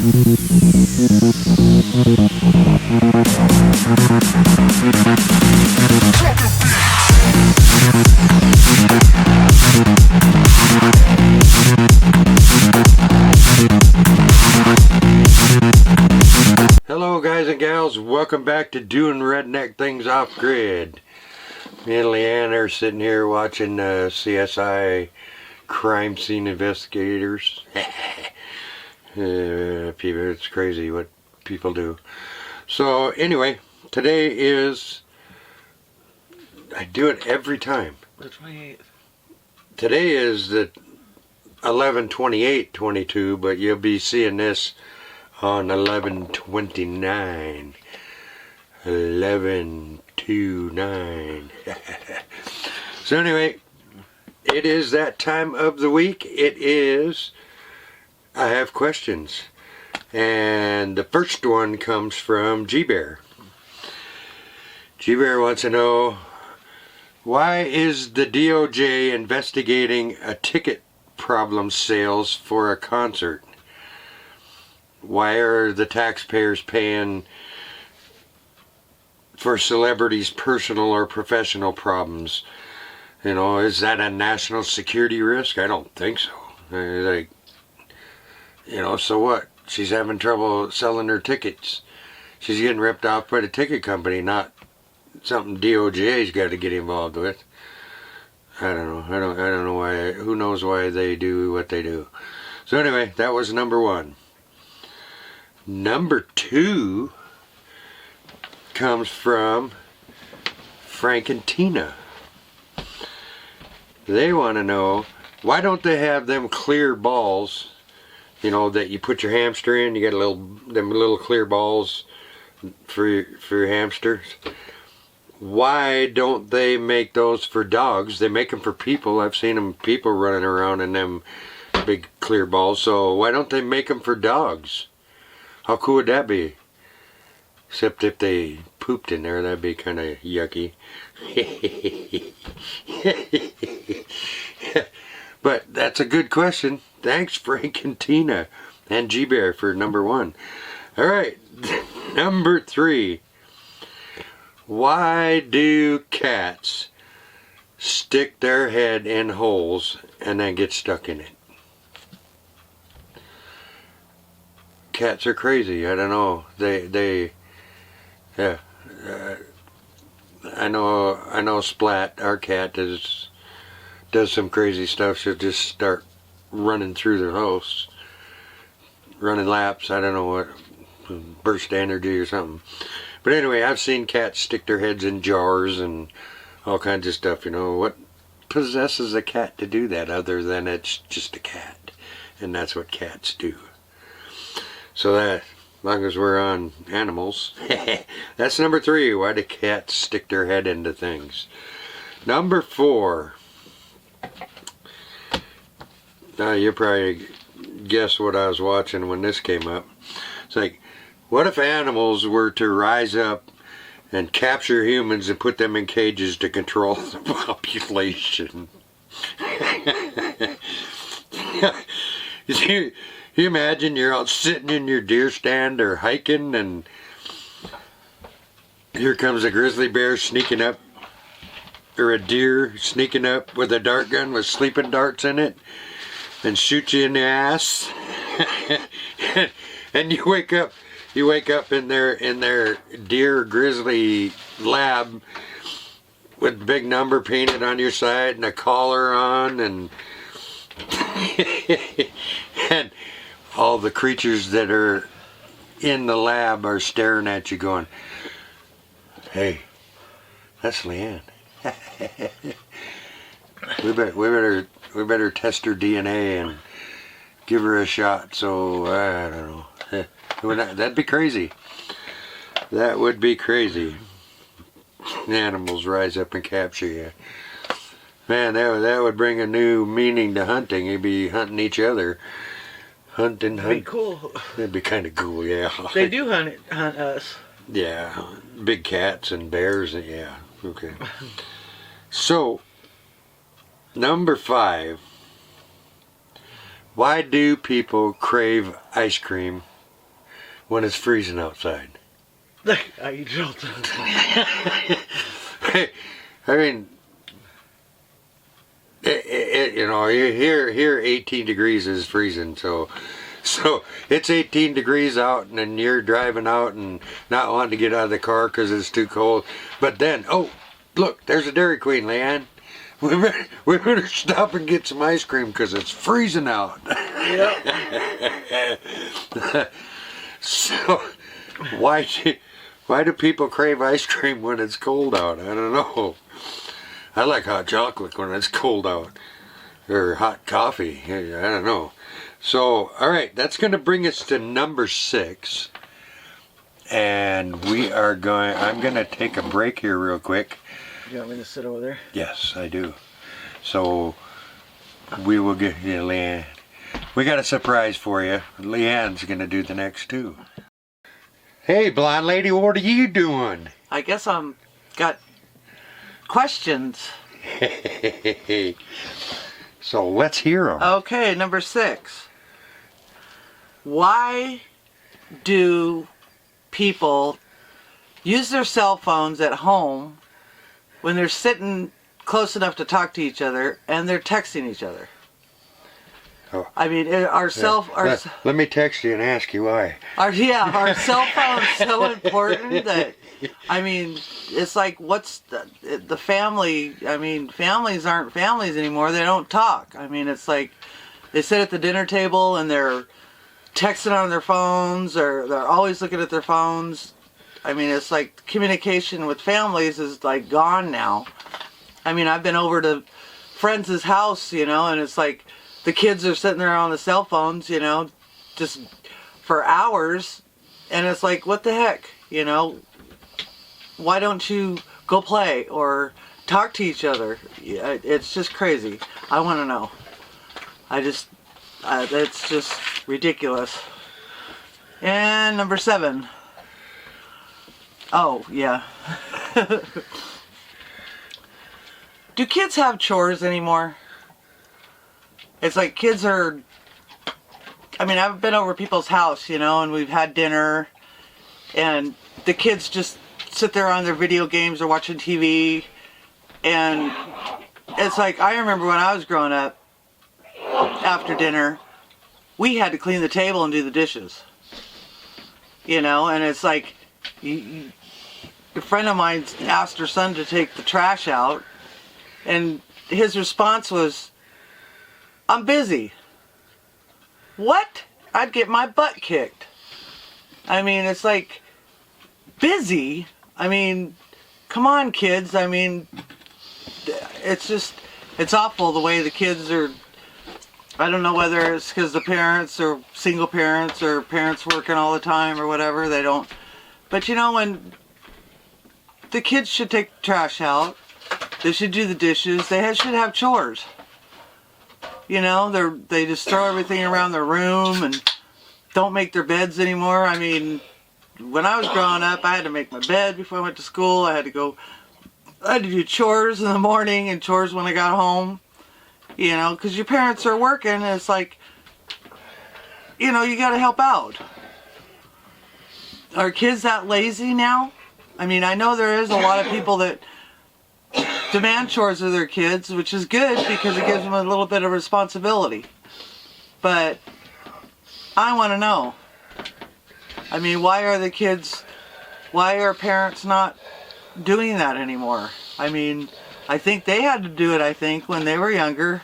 Hello guys and gals, welcome back to Doing Redneck Things Off Grid. Me and Leanne are sitting here watching CSI Crime Scene Investigators. People, it's crazy what people do. So anyway, today is, I do it every time. The 28th. Today is the 11/28/22, but you'll be seeing this on 11/29. 11/29. So anyway, it is that time of the week. It is, I have questions. And the first one comes from G-Bear. G-Bear wants to know, why is the DOJ investigating a ticket problem sales for a concert? Why are the taxpayers paying for celebrities' personal or professional problems? You know, is that a national security risk? I don't think so. Like, you know, so what? She's having trouble selling her tickets. She's getting ripped off by the ticket company, not something DOJ's got to get involved with. I don't know. I don't know why. Who knows why they do what they do? So anyway, that was number one. Number two comes from Frank and Tina. They want to know, why don't they have them clear balls, you know, that you put your hamster in? You get them little clear balls for your hamsters. Why don't they make those for dogs? They make them for people. I've seen them, people running around in them big clear balls. So why don't they make them for dogs? How cool would that be? Except if they pooped in there, that'd be kind of yucky. But that's a good question. Thanks, Frank and Tina and G-Bear, for number one. All right, number three. Why do cats stick their head in holes and then get stuck in it? Cats are crazy. I don't know. Yeah. I know Splat, our cat, does some crazy stuff. She'll just start running through the house, running laps. I don't know what, burst energy or something. But anyway, I've seen cats stick their heads in jars and all kinds of stuff. You know, what possesses a cat to do that other than it's just a cat, and that's what cats do. So that, as long as we're on animals, that's number three. Why do cats stick their head into things? Number four. Now you probably guess what I was watching when this came up. It's like, what if animals were to rise up and capture humans and put them in cages to control the population? You imagine you're out sitting in your deer stand or hiking, and here comes a grizzly bear sneaking up, or a deer sneaking up with a dart gun with sleeping darts in it, and shoot you in the ass. And you wake up in their deer grizzly lab with a big number painted on your side and a collar on, and and all the creatures that are in the lab are staring at you going, hey, that's Leanne. we better test her DNA and give her a shot. So I don't know. That'd be crazy. That would be crazy. Animals rise up and capture you. Man, that would bring a new meaning to hunting. You'd be hunting each other. Hunt. That'd be cool. That'd be kind of cool, yeah. They do hunt us. Yeah, big cats and bears, yeah, okay. So, number 5. Why do people crave ice cream when it's freezing outside? I don't. I mean, you know, here 18 degrees is freezing, so it's 18 degrees out, and then you're driving out and not wanting to get out of the car because it's too cold. But then, oh, look, there's a Dairy Queen, Leanne. We better stop and get some ice cream because it's freezing out. Yep. So, why do people crave ice cream when it's cold out? I don't know. I like hot chocolate when it's cold out, or hot coffee. I don't know. So, all right, that's going to bring us to number 6, and I'm going to take a break here real quick. You want me to sit over there? Yes, I do. So, we will get you, Leanne. We got a surprise for you. Leanne's going to do the next 2. Hey, blonde lady, what are you doing? I guess I'm got questions. So let's hear them. Okay, number 6. Why do people use their cell phones at home when they're sitting close enough to talk to each other and they're texting each other? Oh. I mean, let me text you and ask you why. Our cell phones so important that, I mean, it's like, what's the family? I mean, families aren't families anymore. They don't talk. I mean, it's like they sit at the dinner table and they're texting on their phones, or they're always looking at their phones. I mean, it's like communication with families is like gone now. I mean, I've been over to friends' house, you know, and it's like the kids are sitting there on the cell phones, you know, just for hours, and it's like, what the heck, you know? Why don't you go play or talk to each other? Yeah, it's just crazy. I want to know. It's just ridiculous. And number 7. Oh, yeah. Do kids have chores anymore? It's like kids are, I mean, I've been over people's house, you know, and we've had dinner, and the kids just sit there on their video games or watching TV, and it's like, I remember when I was growing up, after dinner, we had to clean the table and do the dishes, you know, and it's like, a friend of mine asked her son to take the trash out, and his response was, "I'm busy." What? I'd get my butt kicked. I mean, it's like, busy? I mean, come on, kids. I mean, it's awful the way the kids are. I don't know whether it's because the parents are single parents or parents working all the time or whatever. They don't. But you know, when the kids should take the trash out, they should do the dishes, they should have chores. You know, they just throw everything around their room and don't make their beds anymore. I mean, when I was growing up, I had to make my bed before I went to school. I had to do chores in the morning and chores when I got home. You know, because your parents are working, and it's like, you know, you got to help out. Are kids that lazy now? I mean, I know there is a lot of people that demand chores of their kids, which is good because it gives them a little bit of responsibility. But I want to know. I mean, why are parents not doing that anymore? I mean, I think they had to do it, when they were younger.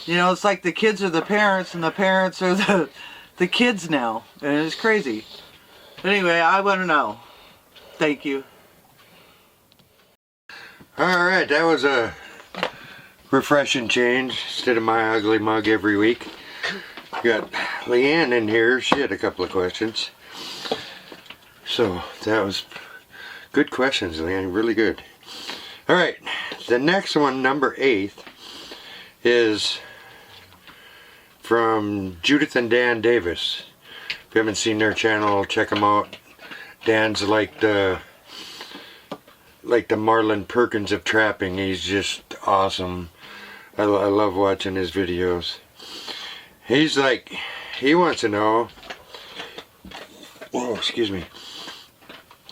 You know, it's like the kids are the parents and the parents are the kids now. And it's crazy. But anyway, I want to know. Thank you. Alright, that was a refreshing change instead of my ugly mug every week. Got Leanne in here. She had a couple of questions. So, that was good questions, Leanne. Really good. Alright, the next one, number 8, is from Judith and Dan Davis. If you haven't seen their channel, check them out. Dan's like the Marlon Perkins of trapping. He's just awesome. I love watching his videos. He wants to know Whoa, excuse me.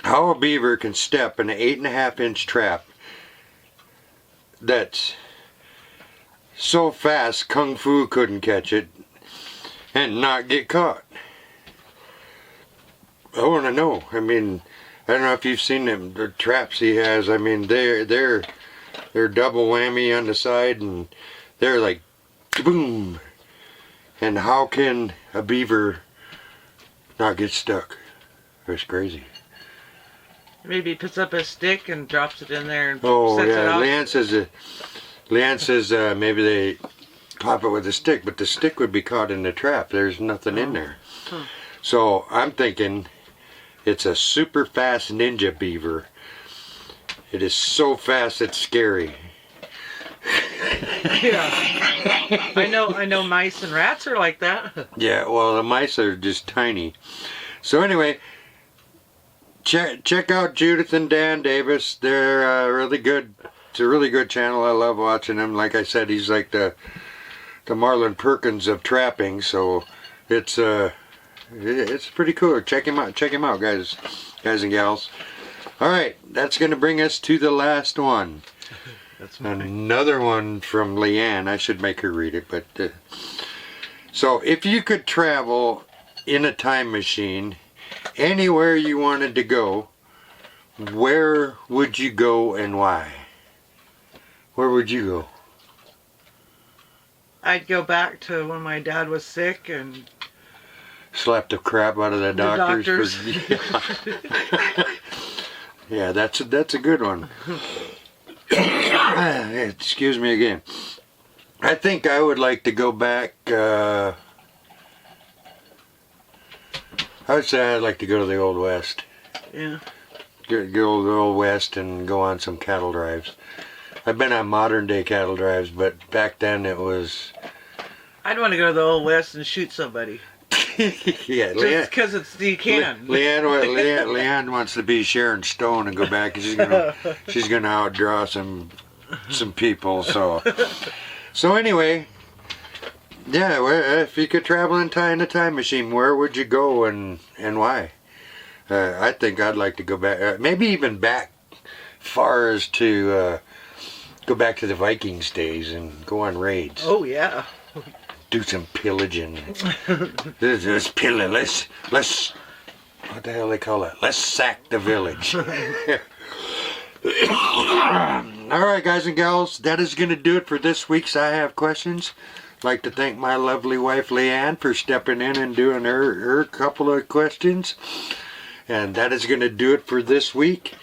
How a beaver can step in an 8.5-inch trap that's so fast Kung Fu couldn't catch it and not get caught. I want to know. I mean, I don't know if you've seen them, the traps he has. I mean, they're double whammy on the side, and they're like boom. And how can a beaver not get stuck? It's crazy. Maybe he puts up a stick and drops it in there and Oh sets it yeah, off. Leanne says maybe they pop it with a stick, but the stick would be caught in the trap. There's nothing in there. Huh. So I'm thinking it's a super fast ninja beaver. It is so fast it's scary. Yeah. I know mice and rats are like that. Yeah, well, the mice are just tiny. So anyway, check out Judith and Dan Davis. They're really good. It's a really good channel. I love watching them. Like I said, he's like the Marlon Perkins of trapping. So it's pretty cool. Check him out. Check him out, guys and gals. All right, that's going to bring us to the last one. That's funny. Another one from Leanne. I should make her read it, but so if you could travel in a time machine anywhere you wanted to go, where would you go and why? Where would you go? I'd go back to when my dad was sick and Slap the crap out of the doctors. doctors. Yeah, that's a good one. Excuse me again. I think I would like to go back. I would say I'd like to go to the Old West. Yeah. Go to the Old West and go on some cattle drives. I've been on modern day cattle drives, but back then it was. I'd want to go to the Old West and shoot somebody. Yeah, Just because you can. Leanne wants to be Sharon Stone and go back. She's gonna outdraw some people. So anyway, yeah. If you could travel in a time machine, where would you go and why? I think I'd like to go back. Maybe even back far as to go back to the Vikings days and go on raids. Oh yeah. Do some pillaging. Let's pillage. Let's what the hell they call it? Let's sack the village. All right, guys and gals, that is going to do it for this week's I Have Questions. I'd like to thank my lovely wife Leanne for stepping in and doing her couple of questions. And that is going to do it for this week.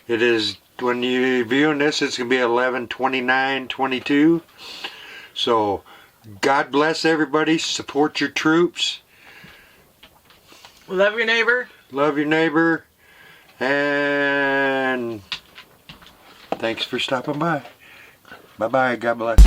It is, when you're viewing this, it's going to be 11/29/22. So God bless everybody. Support your troops. Love your neighbor. Love your neighbor. And thanks for stopping by. Bye-bye. God bless.